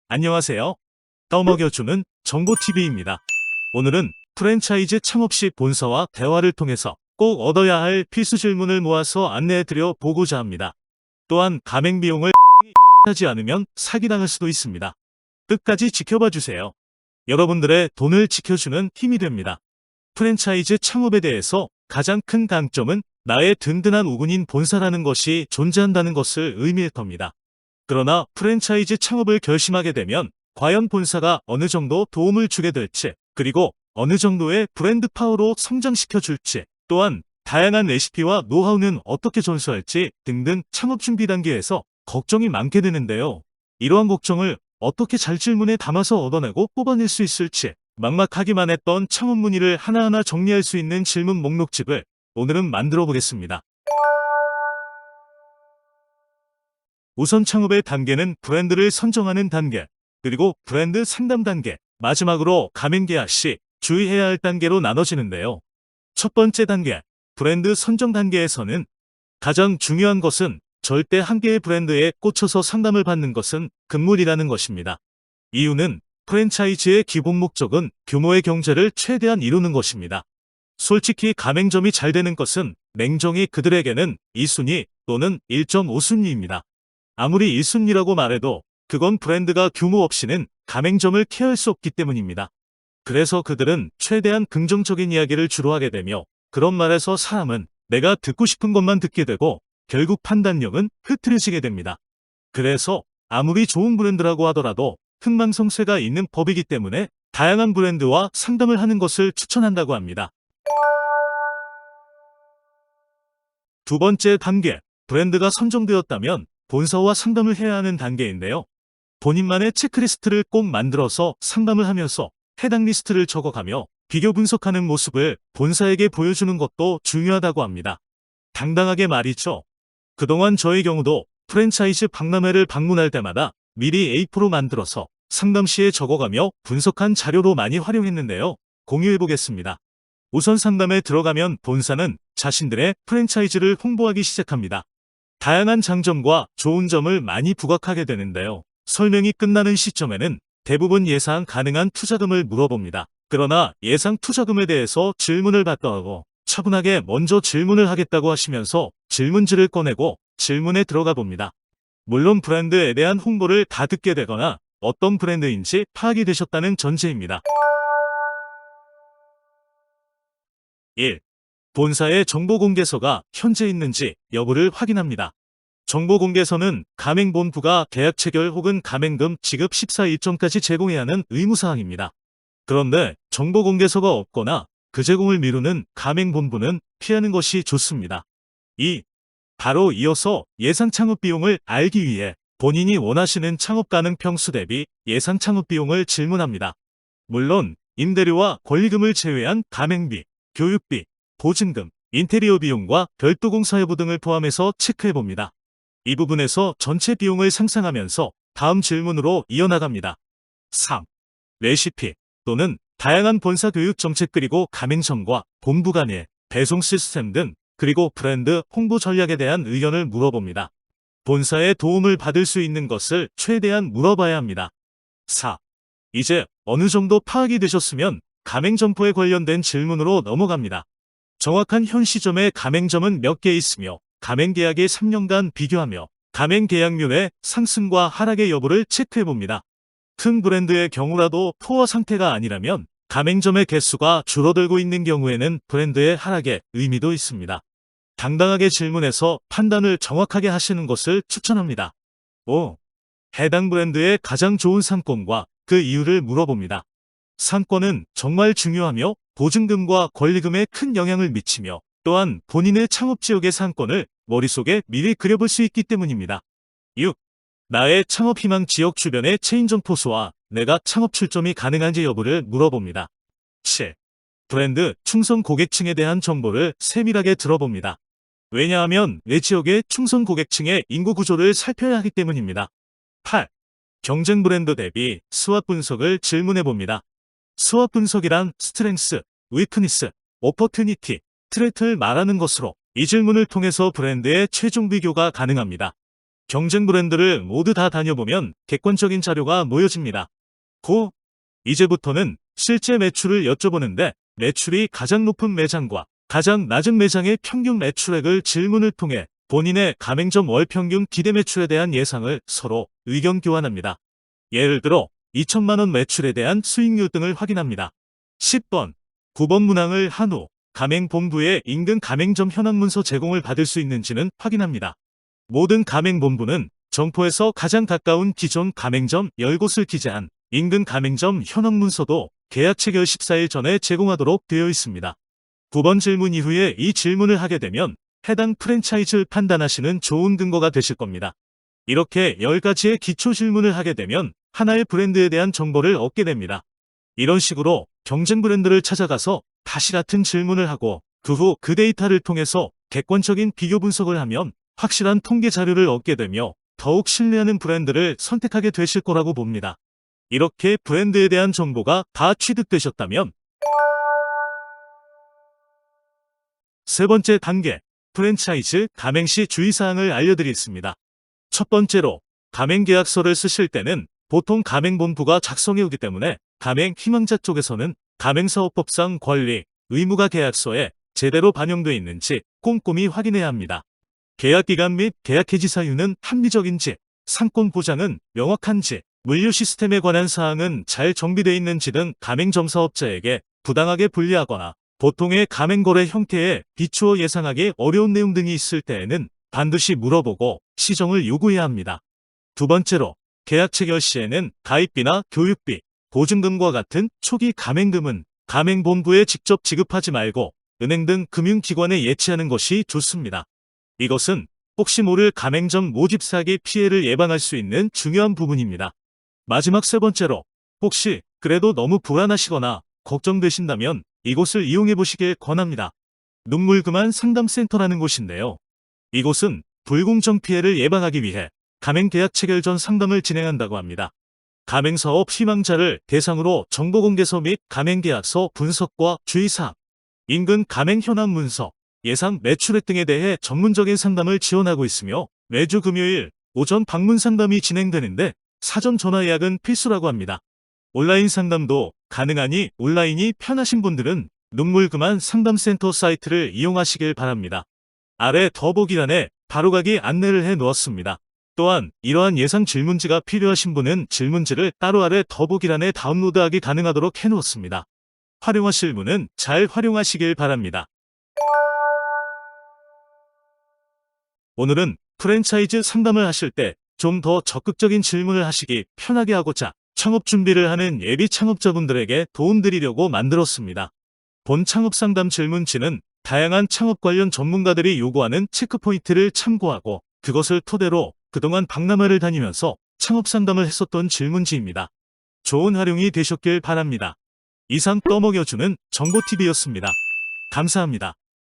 안녕하세요. 떠먹여주는 정보TV입니다. 오늘은 프랜차이즈 창업 시 본사와 대화를 통해서 꼭 얻어야 할 필수 질문을 모아서 안내해드려 보고자 합니다. 또한 가맹 비용을 하지 않으면 사기당할 수도 있습니다. 끝까지 지켜봐 주세요. 여러분들의 돈을 지켜주는 힘이 됩니다. 프랜차이즈 창업에 대해서 가장 큰 강점은 나의 든든한 우군인 본사라는 것이 존재한다는 것을 의미할 겁니다. 그러나 프랜차이즈 창업을 결심하게 되면 과연 본사가 어느 정도 도움을 주게 될지, 그리고 어느 정도의 브랜드 파워로 성장시켜 줄지, 또한 다양한 레시피와 노하우는 어떻게 전수할지 등등 창업 준비 단계에서 걱정이 많게 되는데요. 이러한 걱정을 어떻게 잘 질문에 담아서 얻어내고 뽑아낼 수 있을지, 막막하기만 했던 창업 문의를 하나하나 정리할 수 있는 질문 목록집을 오늘은 만들어 보겠습니다. 우선 창업의 단계는 브랜드를 선정하는 단계, 그리고 브랜드 상담 단계, 마지막으로 가맹 계약 시 주의해야 할 단계로 나눠지는데요. 첫 번째 단계, 브랜드 선정 단계에서는 가장 중요한 것은 절대 한 개의 브랜드에 꽂혀서 상담을 받는 것은 금물이라는 것입니다. 이유는 프랜차이즈의 기본 목적은 규모의 경제를 최대한 이루는 것입니다. 솔직히 가맹점이 잘 되는 것은 냉정히 그들에게는 2순위 또는 1.5순위입니다. 아무리 1순위라고 말해도 그건 브랜드가 규모 없이는 가맹점을 케어할 수 없기 때문입니다. 그래서 그들은 최대한 긍정적인 이야기를 주로 하게 되며, 그런 말에서 사람은 내가 듣고 싶은 것만 듣게 되고 결국 판단력은 흐트러지게 됩니다. 그래서 아무리 좋은 브랜드라고 하더라도 흥망성쇠가 있는 법이기 때문에 다양한 브랜드와 상담을 하는 것을 추천한다고 합니다. 두 번째 단계, 브랜드가 선정되었다면 본사와 상담을 해야 하는 단계인데요. 본인만의 체크리스트를 꼭 만들어서 상담을 하면서 해당 리스트를 적어가며 비교 분석하는 모습을 본사에게 보여주는 것도 중요하다고 합니다. 당당하게 말이죠. 그동안 저의 경우도 프랜차이즈 박람회를 방문할 때마다 미리 A4로 만들어서 상담 시에 적어가며 분석한 자료로 많이 활용했는데요. 공유해보겠습니다. 우선 상담에 들어가면 본사는 자신들의 프랜차이즈를 홍보하기 시작합니다. 다양한 장점과 좋은 점을 많이 부각하게 되는데요. 설명이 끝나는 시점에는 대부분 예상 가능한 투자금을 물어봅니다. 그러나 예상 투자금에 대해서 질문을 받더라도 차분하게 먼저 질문을 하겠다고 하시면서 질문지를 꺼내고 질문에 들어가 봅니다. 물론 브랜드에 대한 홍보를 다 듣게 되거나 어떤 브랜드인지 파악이 되셨다는 전제입니다. 1. 본사의 정보공개서가 현재 있는지 여부를 확인합니다. 정보공개서는 가맹본부가 계약 체결 혹은 가맹금 지급 14일전까지 제공해야 하는 의무사항입니다. 그런데 정보공개서가 없거나 그 제공을 미루는 가맹본부는 피하는 것이 좋습니다. 2. 바로 이어서 예상 창업 비용을 알기 위해 본인이 원하시는 창업 가능 평수 대비 예상 창업 비용을 질문합니다. 물론 임대료와 권리금을 제외한 가맹비, 교육비, 보증금, 인테리어 비용과 별도 공사여부 등을 포함해서 체크해봅니다. 이 부분에서 전체 비용을 상상하면서 다음 질문으로 이어나갑니다. 3. 레시피 또는 다양한 본사 교육 정책 그리고 가맹점과 본부 간의 배송 시스템 등 그리고 브랜드 홍보 전략에 대한 의견을 물어봅니다. 본사의 도움을 받을 수 있는 것을 최대한 물어봐야 합니다. 4. 이제 어느 정도 파악이 되셨으면 가맹점포에 관련된 질문으로 넘어갑니다. 정확한 현 시점에 가맹점은 몇 개 있으며 가맹계약의 3년간 비교하며 가맹계약률의 상승과 하락의 여부를 체크해봅니다. 큰 브랜드의 경우라도 포화 상태가 아니라면 가맹점의 개수가 줄어들고 있는 경우에는 브랜드의 하락의 의미도 있습니다. 당당하게 질문해서 판단을 정확하게 하시는 것을 추천합니다. 5. 해당 브랜드의 가장 좋은 상권과 그 이유를 물어봅니다. 상권은 정말 중요하며 보증금과 권리금에 큰 영향을 미치며 또한 본인의 창업지역의 상권을 머릿속에 미리 그려볼 수 있기 때문입니다. 6. 나의 창업 희망 지역 주변의 체인점 포수와 내가 창업 출점이 가능한지 여부를 물어봅니다. 7. 브랜드 충성 고객층에 대한 정보를 세밀하게 들어봅니다. 왜냐하면 내 지역의 충성 고객층의 인구 구조를 살펴야 하기 때문입니다. 8. 경쟁 브랜드 대비 스왑 분석을 질문해봅니다. 스왑 분석이란 스트렝스, 위크니스, 오퍼튜니티, 트레트를 말하는 것으로 이 질문을 통해서 브랜드의 최종 비교가 가능합니다. 경쟁 브랜드를 모두 다 다녀보면 객관적인 자료가 모여집니다. 이제부터는 실제 매출을 여쭤보는데 매출이 가장 높은 매장과 가장 낮은 매장의 평균 매출액을 질문을 통해 본인의 가맹점 월 평균 기대 매출에 대한 예상을 서로 의견 교환합니다. 예를 들어 2천만 원 매출에 대한 수익률 등을 확인합니다. 10번, 9번 문항을 한 후 가맹본부에 인근 가맹점 현황 문서 제공을 받을 수 있는지는 확인합니다. 모든 가맹본부는 점포에서 가장 가까운 기존 가맹점 10곳을 기재한 인근 가맹점 현황 문서도 계약 체결 14일 전에 제공하도록 되어 있습니다. 9번 질문 이후에 이 질문을 하게 되면 해당 프랜차이즈를 판단하시는 좋은 근거가 되실 겁니다. 이렇게 10가지의 기초 질문을 하게 되면 하나의 브랜드에 대한 정보를 얻게 됩니다. 이런 식으로 경쟁 브랜드를 찾아가서 다시 같은 질문을 하고 그 후 그 데이터를 통해서 객관적인 비교 분석을 하면 확실한 통계 자료를 얻게 되며 더욱 신뢰하는 브랜드를 선택하게 되실 거라고 봅니다. 이렇게 브랜드에 대한 정보가 다 취득되셨다면 세 번째 단계, 프랜차이즈 가맹 시 주의사항을 알려드리겠습니다. 첫 번째로 가맹계약서를 쓰실 때는 보통 가맹본부가 작성해 오기 때문에 가맹 희망자 쪽에서는 가맹사업법상 권리, 의무가 계약서에 제대로 반영되어 있는지 꼼꼼히 확인해야 합니다. 계약기간 및 계약 해지 사유는 합리적인지, 상권 보장은 명확한지, 물류 시스템에 관한 사항은 잘 정비되어 있는지 등 가맹점 사업자에게 부당하게 불리하거나 보통의 가맹거래 형태에 비추어 예상하기 어려운 내용 등이 있을 때에는 반드시 물어보고 시정을 요구해야 합니다. 두 번째로 계약 체결 시에는 가입비나 교육비, 보증금과 같은 초기 가맹금은 가맹본부에 직접 지급하지 말고 은행 등 금융기관에 예치하는 것이 좋습니다. 이것은 혹시 모를 가맹점 모집 사기 피해를 예방할 수 있는 중요한 부분입니다. 마지막 세 번째로 혹시 그래도 너무 불안하시거나 걱정되신다면 이곳을 이용해 보시길 권합니다. 눈물그만 상담센터라는 곳인데요. 이곳은 불공정 피해를 예방하기 위해 가맹계약 체결 전 상담을 진행한다고 합니다. 가맹사업 희망자를 대상으로 정보공개서 및 가맹계약서 분석과 주의사항, 인근 가맹 현황 문서, 예상 매출액 등에 대해 전문적인 상담을 지원하고 있으며 매주 금요일 오전 방문 상담이 진행되는데 사전 전화 예약은 필수라고 합니다. 온라인 상담도 가능하니 온라인이 편하신 분들은 눈물그만 상담센터 사이트를 이용하시길 바랍니다. 아래 더보기란에 바로가기 안내를 해 놓았습니다. 또한 이러한 예상 질문지가 필요하신 분은 질문지를 따로 아래 더보기란에 다운로드하기 가능하도록 해 놓았습니다. 활용하실 분은 잘 활용하시길 바랍니다. 오늘은 프랜차이즈 상담을 하실 때 좀 더 적극적인 질문을 하시기 편하게 하고자 창업 준비를 하는 예비 창업자분들에게 도움드리려고 만들었습니다. 본 창업 상담 질문지는 다양한 창업 관련 전문가들이 요구하는 체크포인트를 참고하고 그것을 토대로 그동안 박람회를 다니면서 창업 상담을 했었던 질문지입니다. 좋은 활용이 되셨길 바랍니다. 이상 떠먹여주는 정보TV였습니다. 감사합니다.